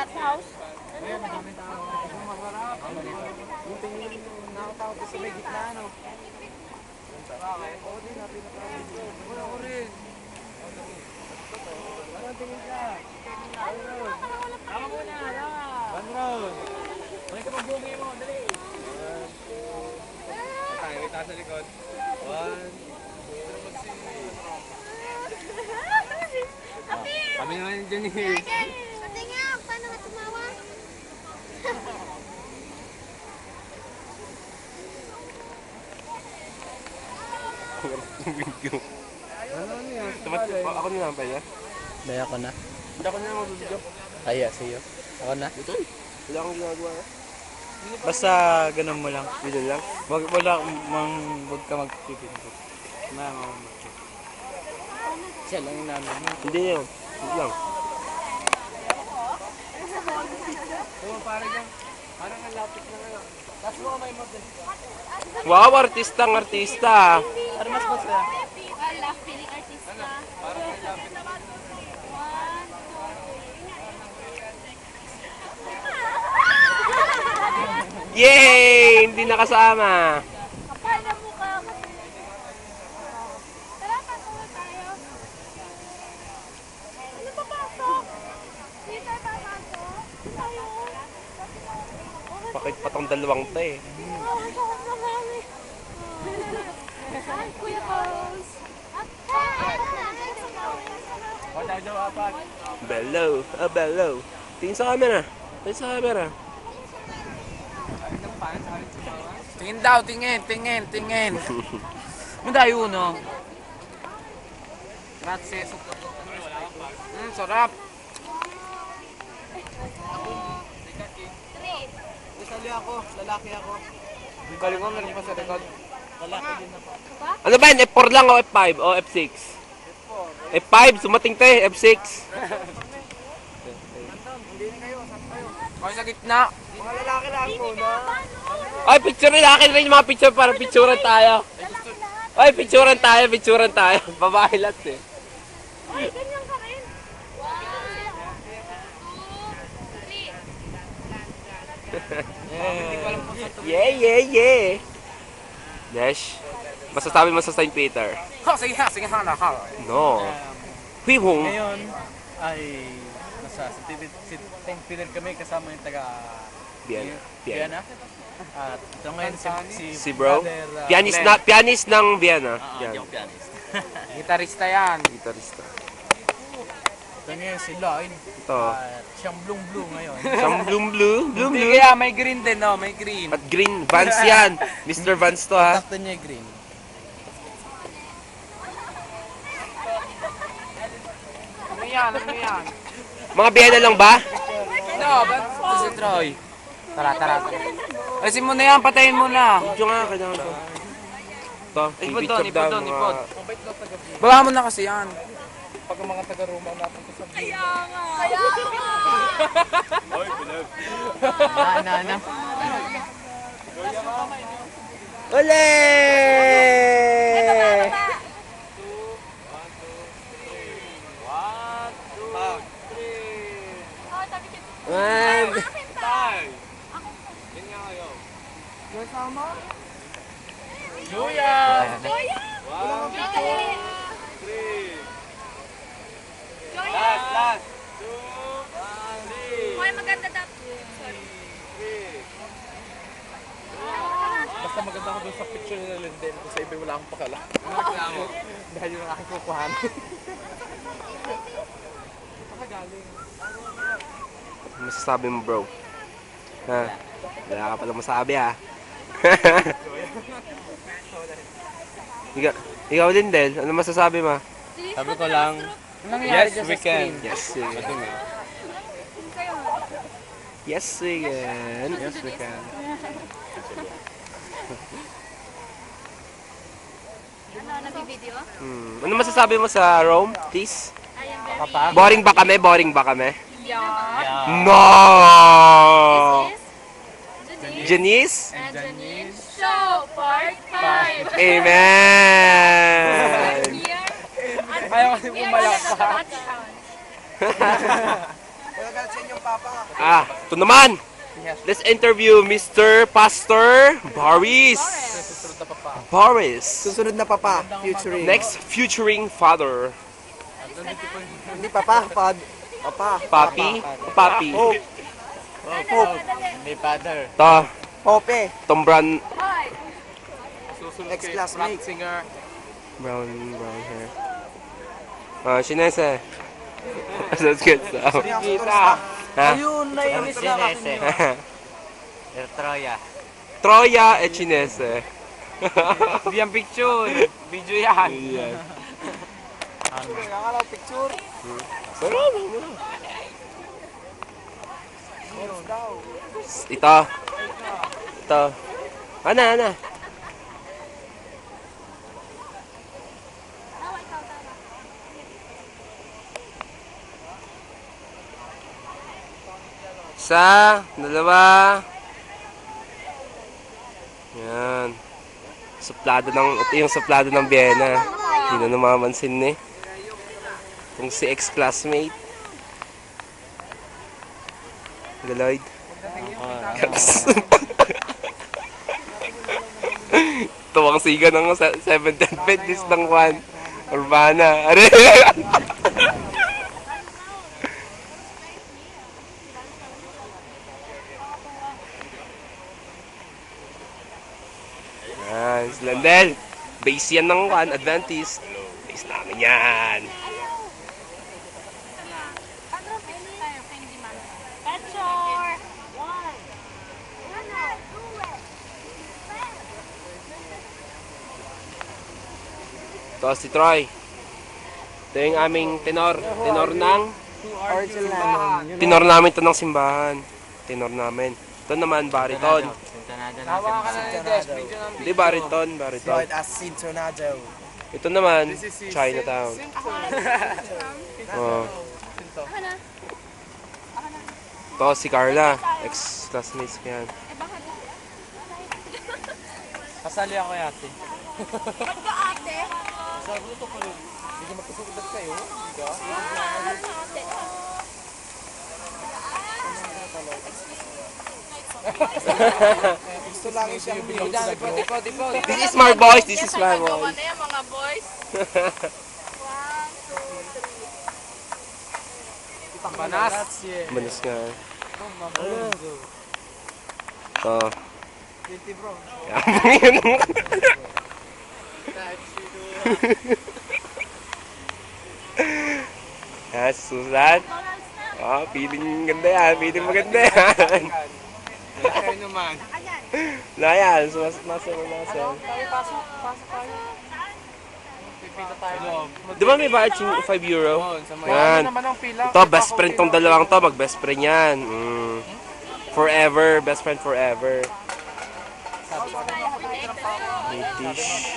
cat house. Ayan, maraming tao. Masarap. Yung tingin yung nakatawa ko sa may gitna, no? Bakit? Oo din, natin na ako rin. Ano tingin ka? Tama muna, tama. One round. Balik ka mag-boogie mo, dali. Tayo, ita sa likod. One. Kami naman dyan eh. Pati nga, paano ka tumawa? Ano yan? Ako na lang pa yan. Daya ko na. Hindi ako na lang mag-video. Kaya sa'yo. Ako na. Ito eh. Wala akong ginagawa. Basta ganun mo lang. Ganun lang. Wag ka magpipinto. Siya lang yung namin. Hindi yun. Hindi lang. Oo, parang ang lapit na ngayon. Tapos mo may model. Wow, artistang artista. Para mas boss kaya. Wala, feeling artista. Parang ang lapit na. Yay! Hindi nakasama. Kapal na mukha kasi. Tara, patuloy tayo. Ano papasok? Dito papasok? Tayo. Bakit pa tong dalawang to eh? Sakit na kami. Ay, Kuya Carlos. O, daw, apat. Bello. Ah, bello. Tingin sa camera. Tingin sa camera. Tingin daw, tingin. Madayo no. Grazie. Sarap. Isali ako, lalaki ako. Galing ko meron pa sa record. Lalaki din ako. Ano ba yun? F4 lang o F5 o F6? F5, sumating tayo. F6. Hindi na kayo, saan kayo? Ako sa gitna. Mga lalaki lang muna. Ay, picture rin. Akin rin yung mga picture para picturean tayo. Ay, picturean tayo. Babae lahat eh. Ay, ganyan ka rin. 1, 2, 3. Yeah. Dash, masasabi mo sa St. Peter? Sige ha. No. Hui Hong. Ngayon ay nasa St. Peter kami kasama yung taga Vienna. At ito ngayon Si bro? brother, Pianist ng Vienna. Yan. yung pianist. Gitarista yan. Gitarista. Ito ngayon si Lloyd. Ito. At siyang blue ngayon. Siyang blue. Hindi kaya may green din, no? May green. At green. Vans yan. Mr. Vans to ha. Takto niya yung green. Ano yan? Mga Vienna lang ba? No, ba't ito si Troy? Tara. Ayusin mo na yan, patayin mo na. Medyo nga, kailangan to. Ito, Ipon picture doon, daw ipon. mga... Baba mo na kasi yan. Pag ang mga taga-Roma natin sa Kaya nga. Oy, bilag. Na. Ole! Oh, sabi ko. Man. Tay! Yan nga kayo. Yung sama? Juya! Joya! 1, 2, 3. Joya! Last. 2, 1, Hoy, maganda dapat. Sorry. 3. Basta maganda ako dun sa picture nila Lindel. Kung sa iba wala akong pakala. Dahil yung aking kukuhan. Nakagaling. Masasabi mo bro? Ha? Wala ka pala masabi ha? Ikaw din Del, ano masasabi mo? Sabi ko lang, yes, we can. Yes, we can. Yes, we can. Yes, we can. Ano, nag-video? Ano masasabi mo sa Rome, please? Ayan, Boring ba kami? Yeah. No! This is Janice? and Janice Show Part 5. Amen! Here, Ayaw kasi here pumalak na pa. touchdown. Wala ka sa yan yung papa. Ito naman. Let's interview Mr. Pastor Boris. Boris. Susunod na papa, futuring. Next featuring father. Hindi papa, papa. Papi. Papi. Hope. May father. Ito. Hope. Tombran. Ex-classmate. Singer. Brown hair. Chinese. That's good stuff. Ha? Ayun, nainis na kasi. Troya. Troya e Chinese. Hindi yan picture. Video yan. Yes. Nakakala picture. Pero Meron daw. Ito. Ito. Ana. Isa, dalawa. Yan. Ito yung suplado ng Vienna. Hindi na namamansin eh. Kung si ex-classmate. Galoid. Tuwang siga ng 7th Adventist ng Juan. Urbana. Are! Yan, si Landel. Base yan ng Juan Adventist. Base namin yan. Picture! Ito si Troy. Ito yung aming tenor. Tenor namin ito ng simbahan. Tenor namin. Ito naman, bariton. Tawa ka na ni Des. Video ng Hindi, bariton. Lloyd as Sintonado. Ito naman, Chinatown. Oh. Ito si Carla. Ex-classmates ko yan. Kasali ako yate. Ba't ka ate? Hindi magkasukulat kayo. Gusto lang siyang Ipod. This is my boys. This is my Gawa boys. na yan mga boys. 1, 2, 3. Panas. Manis nga. Ito. 20 bro. Yan, si Susan. Feeling ganda yan. Feeling maganda yan. Kayo naman. Na yan. Muscle. Pasok tayo. Pipita tayo. Di ba may bayad yung €5? Yan. naman ang pila. Ito, best friend tong dalawang to. Mag-best friend yan. Forever. Best friend forever. British.